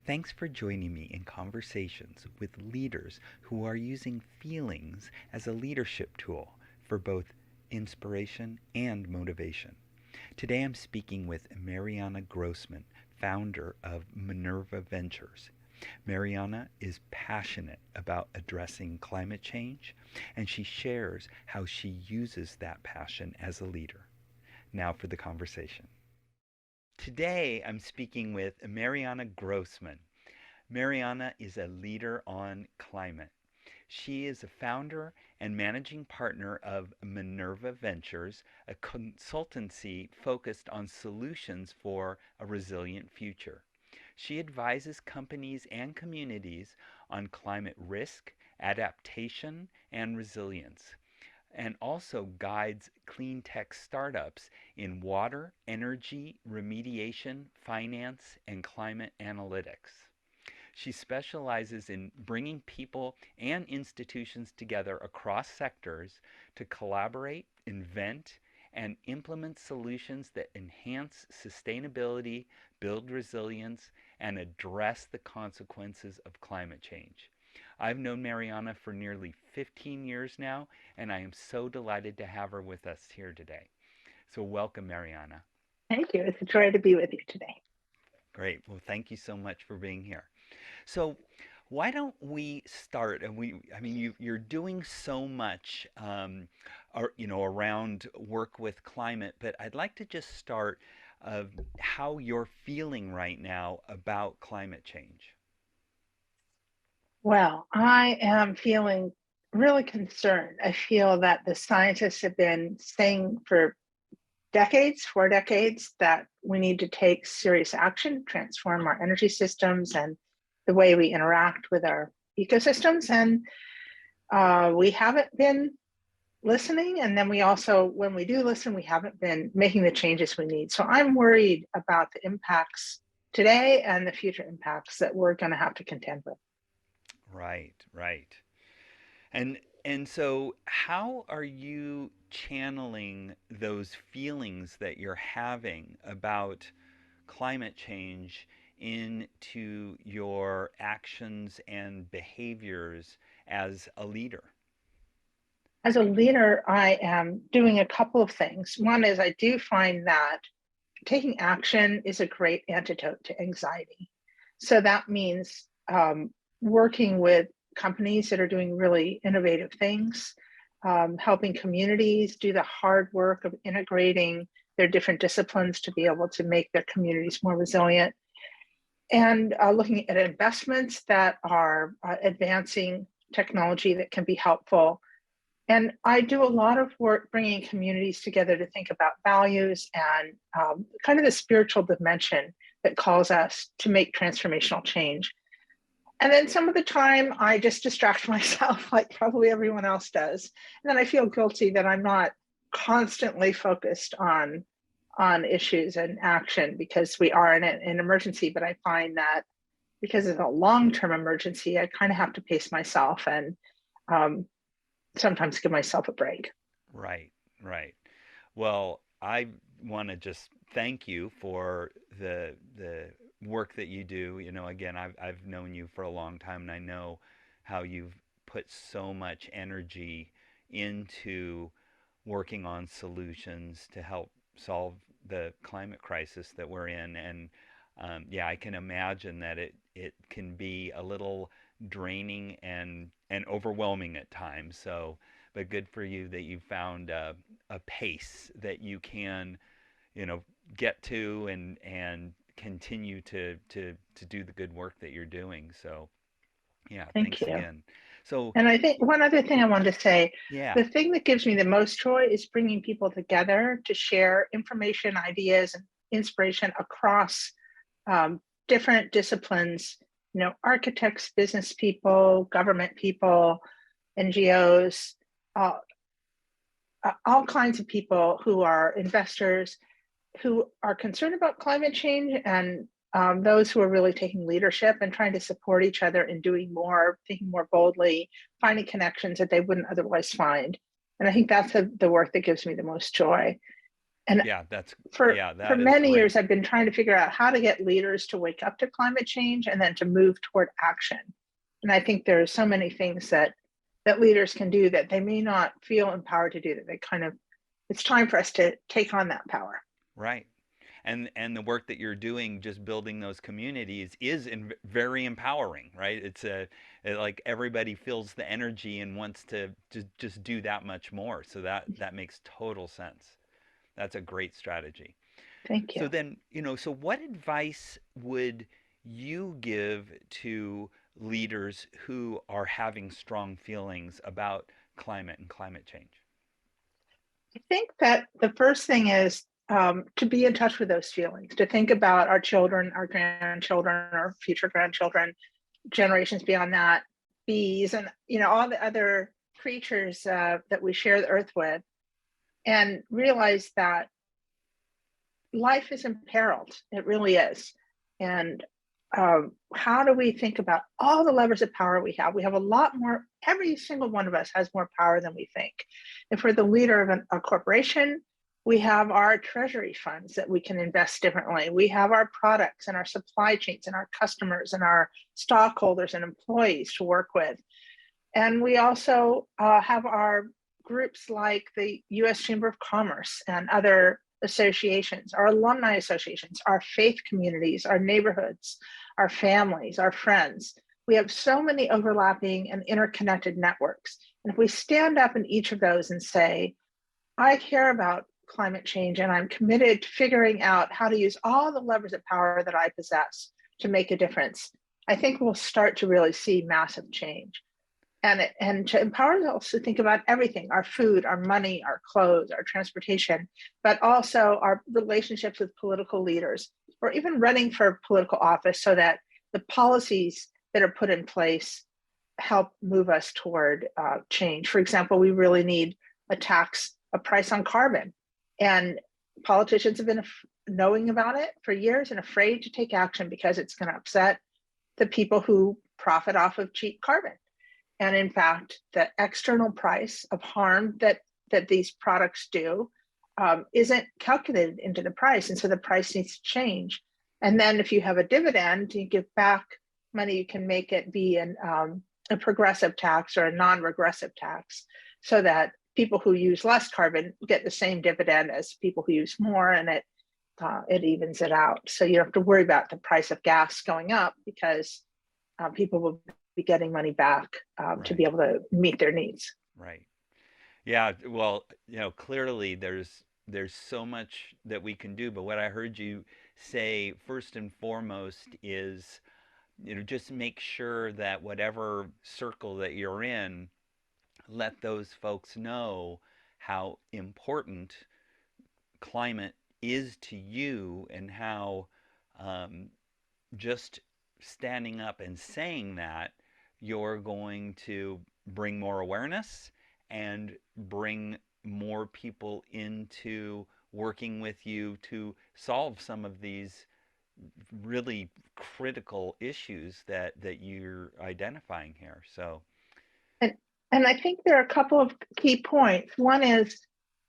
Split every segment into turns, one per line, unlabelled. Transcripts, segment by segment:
Thanks for joining me in conversations with leaders who are using feelings as a leadership tool for both inspiration and motivation. Today I'm speaking with Marianna Grossman, founder of Minerva Ventures. Marianna is passionate about addressing climate change, and she shares how she uses that passion as a leader. Now for the conversation. Today I'm speaking with Marianna Grossman. Marianna is a leader on climate. She is a founder and managing partner of Minerva Ventures, a consultancy focused on solutions for a resilient future. She advises companies and communities on climate risk, adaptation, and resilience, and also guides clean tech startups in water, energy, remediation, finance, and climate analytics. She specializes in bringing people and institutions together across sectors to collaborate, invent, and implement solutions that enhance sustainability, build resilience, and address the consequences of climate change. I've known Marianna for nearly 15 years now, and I am so delighted to have her with us here today. So, welcome, Marianna.
Thank you. It's a joy to be with you today.
Great. Well, thank you so much for being here. So, why don't we start? And you're doing so much, around work with climate. But I'd like to just start of how you're feeling right now about climate change.
Well, I am feeling really concerned. I feel that the scientists have been saying for decades, 4 decades, that we need to take serious action, transform our energy systems and the way we interact with our ecosystems. And we haven't been listening. And then we also, when we do listen, we haven't been making the changes we need. So I'm worried about the impacts today and the future impacts that we're going to have to contend with.
Right, right. And so how are you channeling those feelings that you're having about climate change into your actions and behaviors as a leader?
As a leader, I am doing a couple of things. One is I do find that taking action is a great antidote to anxiety. So that means working with companies that are doing really innovative things, helping communities do the hard work of integrating their different disciplines to be able to make their communities more resilient, and looking at investments that are advancing technology that can be helpful. And I do a lot of work bringing communities together to think about values and kind of the spiritual dimension that calls us to make transformational change. And then some of the time I just distract myself like probably everyone else does. And then I feel guilty that I'm not constantly focused on issues and action because we are in an emergency. But I find that because it's a long-term emergency, I kind of have to pace myself and um, sometimes give myself a break.
Right, right. Well, I want to just thank you for the work that you do. Again, I've known you for a long time, and I know how you've put so much energy into working on solutions to help solve the climate crisis that we're in. And yeah, I can imagine that it can be a little draining and overwhelming at times. So, but good for you that you found a pace that you can, you know, get to and continue to do the good work that you're doing. So, yeah,
Thank
thanks
you.
again. So,
And I think one other thing I wanted to say,
yeah,
the thing that gives me the most joy is bringing people together to share information, ideas, and inspiration across um, different disciplines, architects, business people, government people, NGOs, uh, all kinds of people who are investors, who are concerned about climate change, and those who are really taking leadership and trying to support each other in doing more, thinking more boldly, finding connections that they wouldn't otherwise find. And I think that's the work that gives me the most joy. And
that
for
is
many
great.
years, I've been trying to figure out how to get leaders to wake up to climate change and then to move toward action. And I think there are so many things that leaders can do that they may not feel empowered to do, that they kind of, it's time for us to take on that power.
Right. And the work that you're doing, just building those communities, is very empowering, right? Like everybody feels the energy and wants to just do that much more. So that makes total sense. That's a great strategy.
Thank you.
So then, so what advice would you give to leaders who are having strong feelings about climate and climate change?
I think that the first thing is to be in touch with those feelings, to think about our children, our grandchildren, our future grandchildren, generations beyond that, bees, and all the other creatures that we share the earth with, and realize that life is imperiled. It really is. And how do we think about all the levers of power we have? We have a lot more. Every single one of us has more power than we think. If we're the leader of a corporation, we have our treasury funds that we can invest differently. We have our products and our supply chains and our customers and our stockholders and employees to work with. And we also have our groups like the US Chamber of Commerce and other associations, our alumni associations, our faith communities, our neighborhoods, our families, our friends. We have so many overlapping and interconnected networks. And if we stand up in each of those and say, I care about climate change and I'm committed to figuring out how to use all the levers of power that I possess to make a difference, I think we'll start to really see massive change. And to empower us to think about everything, our food, our money, our clothes, our transportation, but also our relationships with political leaders, or even running for political office, so that the policies that are put in place help move us toward change. For example, we really need a price on carbon. And politicians have been knowing about it for years and afraid to take action because it's going to upset the people who profit off of cheap carbon. And in fact, the external price of harm that these products do isn't calculated into the price. And so the price needs to change. And then if you have a dividend, you give back money, you can make it be a progressive tax or a non-regressive tax, so that people who use less carbon get the same dividend as people who use more, and it evens it out. So you don't have to worry about the price of gas going up, because people will be getting money back
Right.
to be able to meet their needs.
Right. Yeah. Well, clearly there's so much that we can do, but what I heard you say first and foremost is, just make sure that whatever circle that you're in, let those folks know how important climate is to you, and how just standing up and saying that, you're going to bring more awareness and bring more people into working with you to solve some of these really critical issues that you're identifying here. So
And I think there are a couple of key points. One is,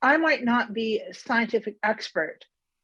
I might not be a scientific expert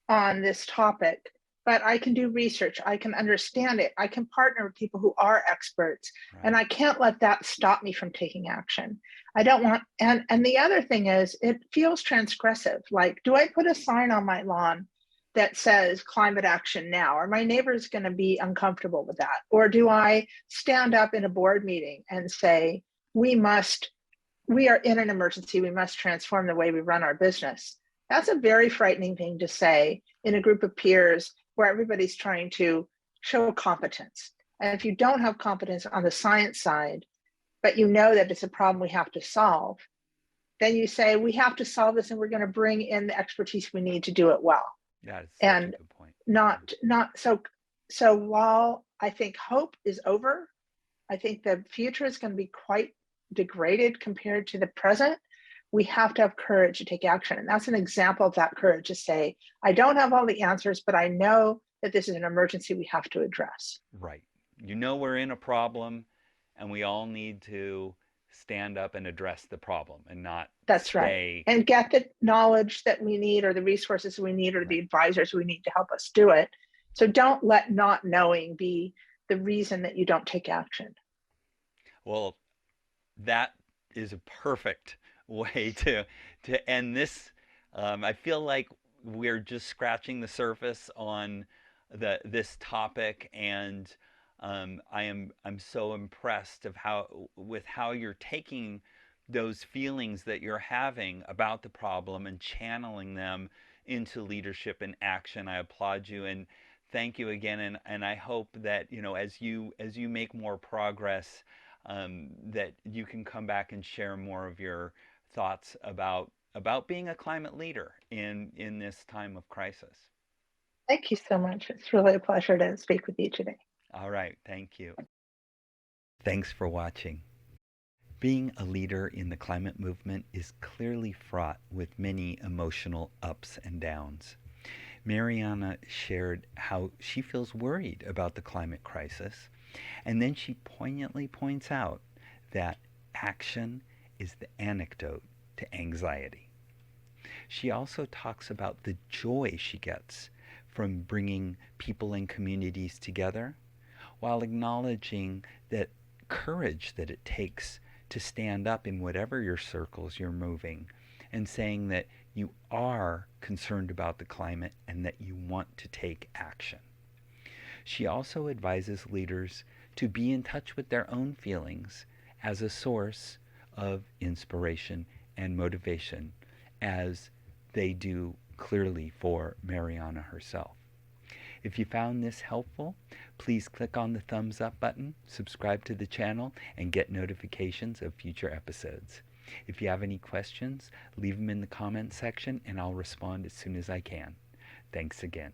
on this topic, but I can do research, I can understand it, I can partner with people who are experts,
right.
And I can't let that stop me from taking action. I don't want, and the other thing is, it feels transgressive. Like, do I put a sign on my lawn that says climate action now? Are my neighbors going to be uncomfortable with that? Or do I stand up in a board meeting and say, we are in an emergency, we must transform the way we run our business? That's a very frightening thing to say in a group of peers where everybody's trying to show competence. And if you don't have competence on the science side, but you know that it's a problem we have to solve, then you say, we have to solve this and we're going to bring in the expertise we need to do it well.
Yeah, it's
and
such a good point.
not so while I think hope is over, I think the future is going to be quite degraded compared to the present. We have to have courage to take action. And that's an example of that courage, to say, I don't have all the answers, but I know that this is an emergency we have to address.
Right. We're in a problem, and we all need to stand up and address the problem and not
That's right.
stay.
And get the knowledge that we need, or the resources we need, or the
Right.
advisors we need to help us do it. So don't let not knowing be the reason that you don't take action.
Well, that is a perfect way to end this. I feel like we're just scratching the surface on this topic, and I'm so impressed of how you're taking those feelings that you're having about the problem and channeling them into leadership and action. I applaud you and thank you again, and I hope that as you make more progress, that you can come back and share more of your thoughts about being a climate leader in this time of crisis.
Thank you so much. It's really a pleasure to speak with you today.
All right, thank you. Thanks for watching. Being a leader in the climate movement is clearly fraught with many emotional ups and downs. Marianna shared how she feels worried about the climate crisis, and then she poignantly points out that action is the antidote to anxiety. She also talks about the joy she gets from bringing people and communities together, while acknowledging that courage that it takes to stand up in whatever your circles you're moving, and saying that you are concerned about the climate and that you want to take action. She also advises leaders to be in touch with their own feelings as a source of inspiration and motivation, as they do clearly for Marianna herself. If you found this helpful, please click on the thumbs up button, subscribe to the channel, and get notifications of future episodes. If you have any questions, leave them in the comments section and I'll respond as soon as I can. Thanks again.